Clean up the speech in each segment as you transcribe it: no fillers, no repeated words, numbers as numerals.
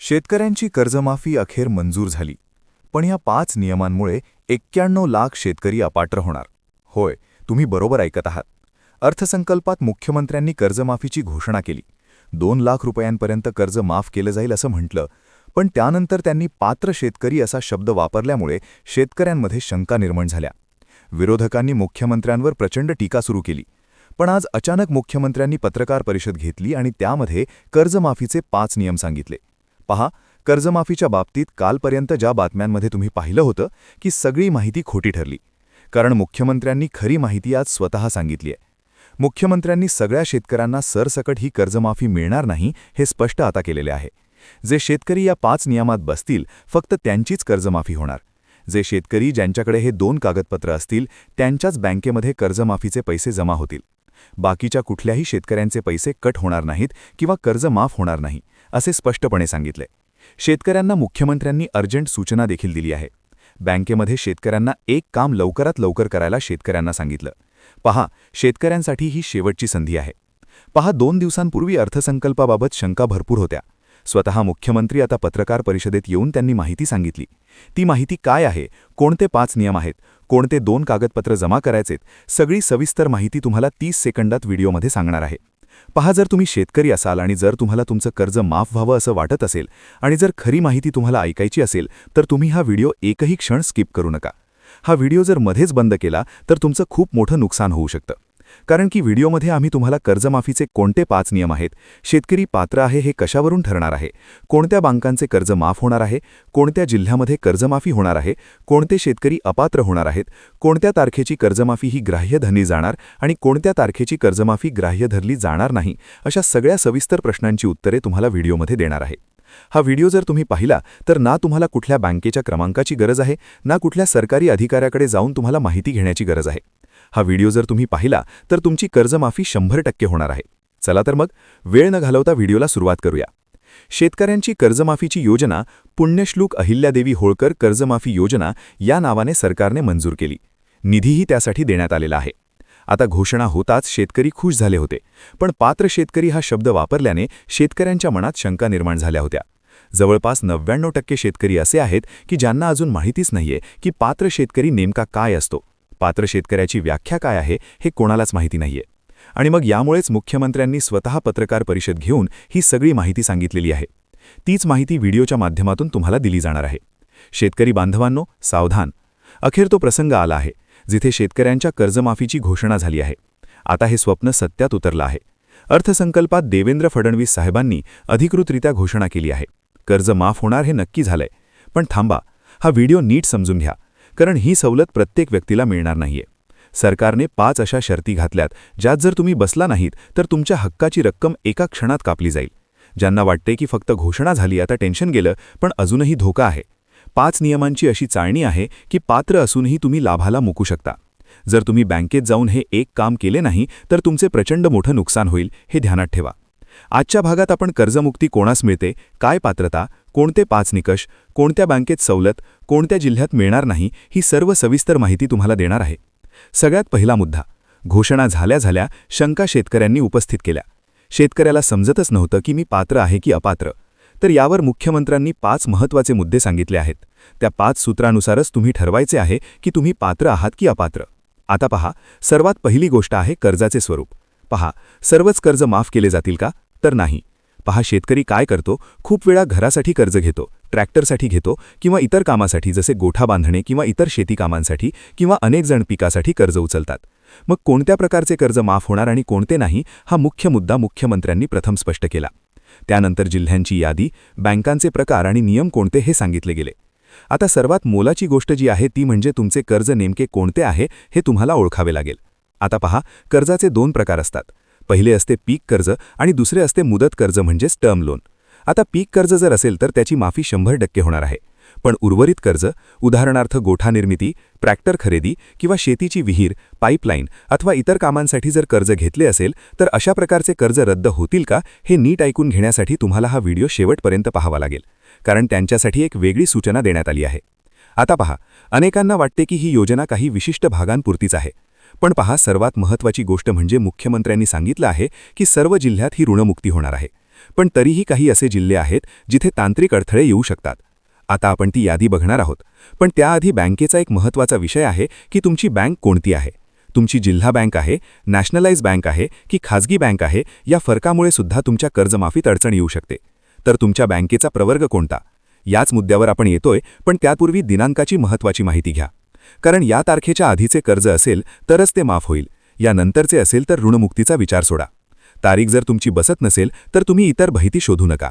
शेतकऱ्यांची कर्जमाफी अखेर मंजूर झाली. पण या 5 नियमांमुळे 91 लाख शेतकरी अपात्र होणार. होय, तुम्ही बरोबर ऐकत आहात. अर्थसंकल्पात मुख्यमंत्र्यांनी कर्जमाफीची घोषणा केली. 2 लाख रुपयांपर्यंत कर्ज माफ केलं जाईल असं म्हटलं. पण त्यानंतर त्यांनी पात्र शेतकरी असा शब्द वापरल्यामुळे शेतकऱ्यांमध्ये शंका निर्माण झाल्या. विरोधकांनी मुख्यमंत्र्यांवर प्रचंड टीका सुरू केली. पण आज अचानक मुख्यमंत्र्यांनी पत्रकार परिषद घेतली आणि त्यामध्ये कर्जमाफीचे 5 नियम सांगितले. पहा, कर्जमाफीच्या बाबतीत कालपर्यंत ज्या बातम्यांमध्ये तुम्ही पाहिलं होतं की सगळी माहिती खोटी ठरली. कारण मुख्यमंत्र्यांनी खरी माहिती आज स्वतः सांगितली आहे. मुख्यमंत्र्यांनी सगळ्या शेतकऱ्यांना सरसकट ही कर्जमाफी मिळणार नाही हे स्पष्ट आता केलेले आहे. जे शेतकरी या 5 नियमात बसतील फक्त त्यांचीच कर्जमाफी होणार. जे शेतकरी ज्यांच्याकडे हे 2 कागदपत्र असतील त्यांच्याच बँकेमध्ये कर्जमाफीचे पैसे जमा होतील. बाकीच्या कुठल्याही शेतकऱ्यांचे पैसे कट होणार नाहीत किंवा कर्ज माफ होणार नाही असे स्पष्टपणे सांगितले. शेतकऱ्यांना मुख्यमंत्र्यांनी अर्जंट सूचना देखील दिली आहे. बँकेमध्ये शेतकऱ्यांना एक काम लवकरात लवकर करायला शेतकऱ्यांना सांगितलं. पहा, शेतकऱ्यांसाठी ही शेवटची संधी आहे. पहा, 2 दिवसांपूर्वी अर्थसंकल्पाबाबत शंका भरपूर होत्या. स्वतः मुख्यमंत्री आता पत्रकार परिषदेत येऊन त्यांनी माहिती सांगितली. ती माहिती काय आहे, कोणते 5 नियम आहेत, कोणते 2 कागदपत्र जमा करायचेत, सगळी सविस्तर माहिती तुम्हाला 30 सेकंदात व्हिडिओमध्ये सांगणार आहे. पहा, जर तुम्ही शेतकरी असाल आणि जर तुम्हाला तुमचं कर्ज माफ व्हावं असं वाटत असेल आणि जर खरी माहिती तुम्हाला ऐकायची असेल तर तुम्ही हा व्हिडिओ एकही क्षण स्किप करू नका. हा व्हिडिओ जर मध्येच बंद केला तर तुमचं खूप मोठं नुकसान होऊ शकतं. कारण की व्हिडिओमध्ये आम्ही तुम्हाला कर्जमाफीचे कोणते 5 नियम आहेत, शेतकरी पात्र आहे हे कशावरून ठरणार आहे, कोणत्या बँकांचे कर्ज माफ होणार आहे, कोणत्या जिल्ह्यामध्ये कर्जमाफी होणार आहे, कोणते शेतकरी अपात्र होणार आहेत, कोणत्या तारखेची कर्जमाफी ही ग्राह्य धरली जाणार आणि कोणत्या तारखेची कर्जमाफी ग्राह्य धरली जाणार नाही, अशा सगळ्या सविस्तर प्रश्नांची उत्तरे तुम्हाला व्हिडिओमध्ये देणार आहे. हा व्हिडिओ जर तुम्ही पाहिला तर ना तुम्हाला कुठल्या बँकेच्या क्रमांकाची गरज आहे, ना कुठल्या सरकारी अधिकाऱ्याकडे जाऊन तुम्हाला माहिती घेण्याची गरज आहे. हा व्हिडिओ जर तुम्ही पाहिला तर तुमची कर्जमाफी 100% होणार आहे. चला तर मग वेळ न घालवता व्हिडिओला सुरुवात करूया. शेतकऱ्यांची कर्जमाफीची योजना पुण्यश्लोक अहिल्यादेवी होळकर कर्जमाफी योजना या नावाने सरकारने मंजूर केली. निधीही त्यासाठी देण्यात आलेला आहे. आता घोषणा होताच शेतकरी खुश झाले होते. पण पात्र शेतकरी हा शब्द वापरल्याने शेतकऱ्यांच्या मनात शंका निर्माण झाल्या होत्या. जवळपास 99% शेतकरी असे आहेत की ज्यांना अजून माहितीच नाहीये की पात्र शेतकरी नेमका काय असतो. पात्र शेतकऱ्याची व्याख्या काय आहे हे कोणालाच माहिती नाहीये. आणि मग यामुळेच मुख्यमंत्र्यांनी स्वतः पत्रकार परिषद घेऊन ही सगळी माहिती सांगितलेली आहे. तीच माहिती व्हिडिओच्या माध्यमातून तुम्हाला दिली जाणार आहे. शेतकरी बांधवांनो, सावधान. अखेर तो प्रसंग आला आहे जिथे शेतकऱ्यांच्या कर्जमाफीची घोषणा झाली आहे. आता हे स्वप्न सत्यात उतरलं आहे. अर्थसंकल्पात देवेंद्र फडणवीस साहेबांनी अधिकृतरित्या घोषणा केली आहे. कर्ज माफ होणार हे नक्की झालंय. पण थांबा, हा व्हिडिओ नीट समजून घ्या. कारण ही सवलत प्रत्येक व्यक्तीला मिळणार नाहीये. सरकारने 5 अशा शर्ती घातल्यात ज्यात जर तुम्ही बसला नाहीत तर तुमच्या हक्काची रक्कम एका क्षणात कापली जाईल. ज्यांना वाटते की फक्त घोषणा झाली आता टेन्शन गेलं, पण अजूनही धोका आहे. 5 नियमांची अशी चाळणी आहे की पात्र असूनही तुम्ही लाभाला मुकू शकता. जर तुम्ही बँकेत जाऊन हे एक काम केले नाही तर तुमचे प्रचंड मोठं नुकसान होईल, हे ध्यानात ठेवा. आजच्या भागात आपण कर्जमुक्ती कोणास मिळते, काय पात्रता, कोणते 5 निकष, कोणत्या बँकेत सवलत, कोणत्या जिल्ह्यात मिळणार नाही, ही सर्व सविस्तर माहिती तुम्हाला देणार आहे. सगळ्यात पहिला मुद्दा, घोषणा झाल्या शंका शेतकऱ्यांनी उपस्थित केल्या. शेतकऱ्याला समजतच नव्हतं की मी पात्र आहे की अपात्र. तर यावर मुख्यमंत्र्यांनी 5 महत्त्वाचे मुद्दे सांगितले आहेत. त्या 5 सूत्रानुसारच तुम्ही ठरवायचे आहे की तुम्ही पात्र आहात की अपात्र. आता पहा, सर्वात पहिली गोष्ट आहे कर्जाचे स्वरूप. पहा, सर्वच कर्ज माफ केले जातील का? तर नाही. पहा, शेतकरी काय करतो, खूप वेळा घरासाठी कर्ज घेतो, ट्रॅक्टरसाठी घेतो किंवा इतर कामासाठी जसे गोठा बांधणे किंवा इतर शेती कामांसाठी किंवा अनेक जण पिकासाठी कर्ज उचलतात. मग कोणत्या प्रकारचे कर्ज माफ होणार आणि कोणते नाही, हा मुख्य मुद्दा मुख्यमंत्र्यांनी प्रथम स्पष्ट केला. त्यानंतर जिल्ह्यांची यादी, बँकांचे प्रकार आणि नियम कोणते हे सांगितले गेले. आता सर्वात मोलाची गोष्ट जी आहे ती म्हणजे तुमचे कर्ज नेमके कोणते आहे हे तुम्हाला ओळखावे लागेल. आता पहा, कर्जाचे 2 प्रकार असतात. पहिले असते पीक कर्ज आणि दुसरे असते मुदत कर्ज म्हणजेच टर्म लोन. आता पीक कर्ज जर असेल तर त्याची माफी 100% होणार आहे. पण उर्वरित कर्ज, उदाहरणार्थ गोठा निर्मिती, ट्रॅक्टर खरेदी किंवा शेतीची विहीर, पाईपलाईन अथवा इतर कामांसाठी जर कर्ज घेतले असेल तर अशा प्रकारचे कर्ज रद्द होतील का हे नीट ऐकून घेण्यासाठी तुम्हाला हा व्हिडिओ शेवटपर्यंत पाहावा लागेल. कारण त्यांच्यासाठी एक वेगळी सूचना देण्यात आली आहे. आता पहा, अनेकांना वाटते की ही योजना काही विशिष्ट भागांपुरतीच आहे. पण पहा, सर्वात महत्त्वाची गोष्ट म्हणजे मुख्यमंत्र्यांनी सांगितलं आहे की सर्व जिल्ह्यात ही ऋणमुक्ती होणार आहे. पण तरीही काही असे जिल्हे आहेत जिथे तांत्रिक अडथळे येऊ शकतात. आता आपण ती यादी बघणार आहोत, पण त्याआधी बँकेचा एक महत्त्वाचा विषय आहे की तुमची बँक कोणती आहे. तुमची जिल्हा बँक आहे, नॅशनलाइज बँक आहे की खाजगी बँक आहे, या फरकामुळे सुद्धा तुमच्या कर्जमाफीत अडचण येऊ शकते. तर तुमच्या बँकेचा प्रवर्ग कोणता, याच मुद्द्यावर आपण येतोय, पण त्यापूर्वी दिनांकाची महत्त्वाची माहिती घ्या. कारण या तारखेच्या आधीचे कर्ज असेल तरच ते माफ होईल, यानंतरचे असेल तर ऋणमुक्तीचा विचार सोडा. तारीख जर तुमची बसत नसेल तर तुम्ही इतर माहिती शोधू नका.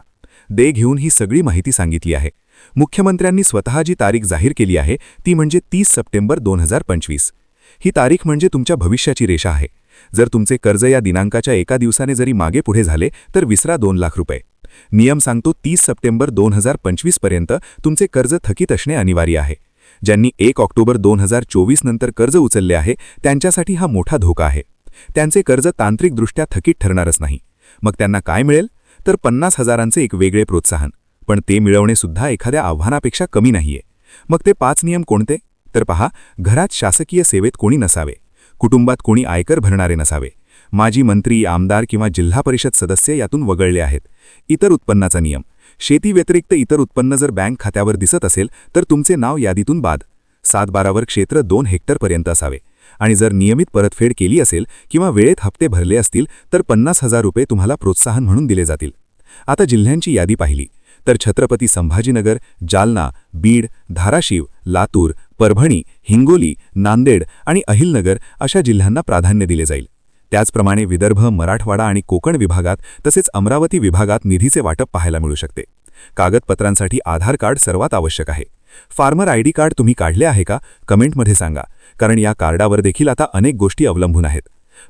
दे घेऊन ही सगळी माहिती सांगितली आहे. मुख्यमंत्र्यांनी स्वतः जी तारीख जाहीर केली आहे ती म्हणजे 30 सप्टेंबर 2025. ही तारीख म्हणजे तुमच्या भविष्याची रेषा आहे. जर तुमचे कर्ज या दिनांकाच्या एका दिवसाने जरी मागे पुढे झाले तर विसरा 2 लाख रुपये. नियम सांगतो 30 सप्टेंबर 2025 पर्यंत तुमचे कर्ज थकीत असणे अनिवार्य आहे. ज्यांनी 1 ऑक्टोबर 2024 नंतर कर्ज उचलले आहे त्यांच्यासाठी हा मोठा धोका आहे. त्यांचे कर्ज तांत्रिकदृष्ट्या थकीत ठरणारच नाही. मग त्यांना काय मिळेल तर 50,000चे एक वेगळे प्रोत्साहन. पण ते मिळवणे सुद्धा एखाद्या आव्हानापेक्षा कमी नाहीये. मग ते 5 नियम कोणते तर पहा. घरात शासकीय सेवेत कोणी नसावे, कुटुंबात कोणी आयकर भरणारे नसावे, माजी मंत्री, आमदार किंवा जिल्हा परिषद सदस्य यातून वगळले आहेत. इतर उत्पन्नाचा नियम. शेती व्यतिरिक्त इतर उत्पन्न जर बँक खात्यावर दिसत असेल तर तुमचे नाव यादीतून बाद. 7-12 क्षेत्र 2 हेक्टरपर्यंत असावे. आणि जर नियमित परतफेड केली असेल किंवा वेळेत हप्ते भरले असतील तर 50,000 रुपये तुम्हाला प्रोत्साहन म्हणून दिले जातील. आता जिल्ह्यांची यादी पाहिली तर छत्रपती संभाजीनगर, जालना, बीड, धाराशिव, लातूर, परभणी, हिंगोली, नांदेड आणि अहिलनगर अशा जिल्ह्यांना प्राधान्य दिले जाईल. त्याचप्रमाणे विदर्भ, मराठवाडा आणि कोकण विभागात तसेच अमरावती विभागात निधीचे वाटप पाहायला मिळू शकते. कागदपत्रांसाठी आधार कार्ड सर्वात आवश्यक आहे. फार्मर आयडी कार्ड तुम्ही काढले आहे का कमेंटमध्ये सांगा, कारण या कार्डावर देखील आता अनेक गोष्टी अवलंबून आहेत.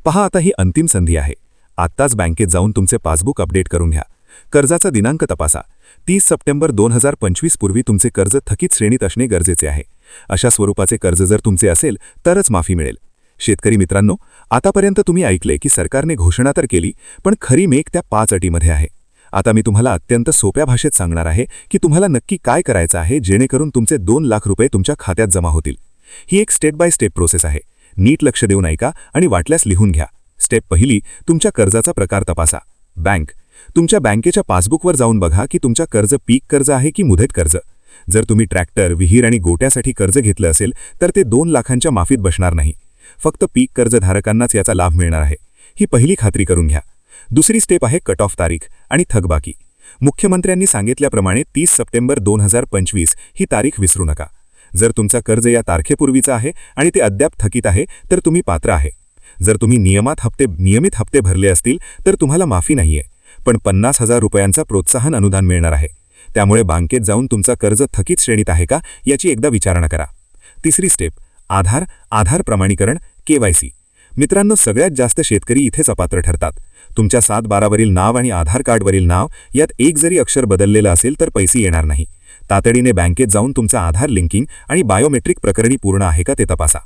पहा, आता ही अंतिम संधी आहे. आत्ताच बँकेत जाऊन तुमचे पासबुक अपडेट करून घ्या. कर्जाचा दिनांक तपासा. 30 सप्टेंबर 2025 पूर्वी तुमचे कर्ज थकीत श्रेणीत असणे गरजेचे आहे. अशा स्वरूपाचे कर्ज जर तुमचे असेल तरच माफी मिळेल. शेतकरी मित्रांनो, आतापर्यंत तुम्ही ऐकले की सरकारने घोषणा तर केली, पण खरी मेक त्या 5 अटीमध्ये आहे. आता मी तुम्हाला अत्यंत सोप्या भाषेत सांगणार आहे की तुम्हाला नक्की काय करायचं आहे जेणेकरून तुमचे 2 लाख रुपये तुमच्या खात्यात जमा होतील. ही एक स्टेप बाय स्टेप प्रोसेस आहे. नीट लक्ष देऊन ऐका आणि वाटल्यास लिहून घ्या. स्टेप पहिली, तुमच्या कर्जाचा प्रकार तपासा. बँक. तुमच्या बँकेच्या पासबुकवर जाऊन बघा की तुमच्या कर्ज पीक कर्ज आहे की मुदत कर्ज. जर तुम्ही ट्रॅक्टर, विहीर आणि गोट्यासाठी कर्ज घेतलं असेल तर ते 2 लाखांच्या माफीत बसणार नाही. फक्त पीक कर्जधारकांनाच याचा लाभ मिळणार आहे. ही पहिली खात्री करून घ्या. दुसरी स्टेप आहे कट ऑफ तारीख आणि थकबाकी. मुख्यमंत्र्यांनी सांगितल्याप्रमाणे 30 सप्टेंबर 2025 ही तारीख विसरू नका. जर तुमचा कर्ज या तारखेपूर्वीचा आहे आणि ते अद्याप थकीत आहे तर तुम्ही पात्र आहे. जर तुम्ही नियमित हप्ते भरले असतील तर तुम्हाला माफी नाहीये, पण 50,000 रुपयांचा प्रोत्साहन अनुदान मिळणार आहे. त्यामुळे बँकेत जाऊन तुमचा कर्ज थकीत श्रेणीत आहे का याची एकदा विचारणा करा. तिसरी स्टेप, आधार प्रमाणीकरण, KYC. मित्रांनो, सगळ्यात जास्त शेतकरी इथेच अपात्र ठरतात. तुमच्या 7-12वरील नाव आणि आधार कार्डवरील नाव यात एक जरी अक्षर बदललेलं असेल तर पैसे येणार नाही. तातडीने बँकेत जाऊन तुमचा आधार लिंकिंग आणि बायोमेट्रिक प्रकरणी पूर्ण आहे का ते तपासा.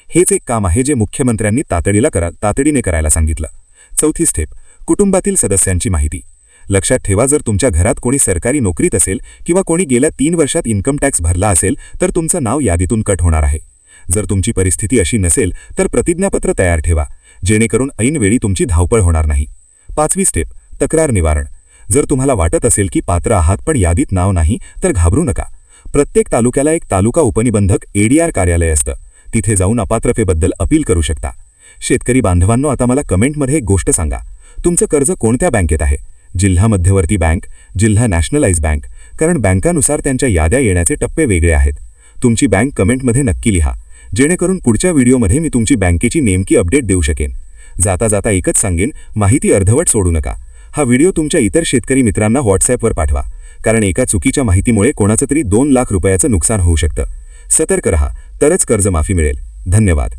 हेच एक काम आहे जे मुख्यमंत्र्यांनी तातडीने करायला सांगितलं. चौथी स्टेप, कुटुंबातील सदस्यांची माहिती. लक्षात ठेवा, जर तुमच्या घरात कोणी सरकारी नोकरीत असेल किंवा कोणी गेल्या 3 वर्षात इन्कम टॅक्स भरला असेल तर तुमचं नाव यादीतून कट होणार आहे. जर तुमची परिस्थिती अशी नसेल तर प्रतिज्ञापत्र तयार ठेवा, जेणेकरून ऐनवेळी तुमची धावपळ होणार नाही. 5वी स्टेप, तक्रार निवारण. जर तुम्हाला वाटत असेल की पात्र आहात पण यादीत नाव नाही तर घाबरू नका. प्रत्येक तालुक्याला एक तालुका उपनिबंधक ADR कार्यालय असतं. तिथे जाऊन अपात्रतेबद्दल अपील करू शकता. शेतकरी बांधवांनो, आता मला कमेंटमध्ये एक गोष्ट सांगा. तुमचं कर्ज कोणत्या बँकेत आहे? जिल्हा मध्यवर्ती बँक, जिल्हा नॅशनलाइज बँक. कारण बँकानुसार त्यांच्या याद्या येण्याचे टप्पे वेगळे आहेत. तुमची बँक कमेंटमध्ये नक्की लिहा, जेणेकरून पुढच्या व्हिडिओमध्ये मी तुमची बँकेची नेमकी अपडेट देऊ शकेन. जाता जाता एकच सांगेन, माहिती अर्धवट सोडू नका. हा व्हिडिओ तुमच्या इतर शेतकरी मित्रांना व्हॉट्सॲपवर पाठवा, कारण एका चुकीच्या माहितीमुळे कोणाचं तरी 2 लाख रुपयाचं नुकसान होऊ शकतं. सतर्क रहा, तरच कर्जमाफी मिळेल. धन्यवाद.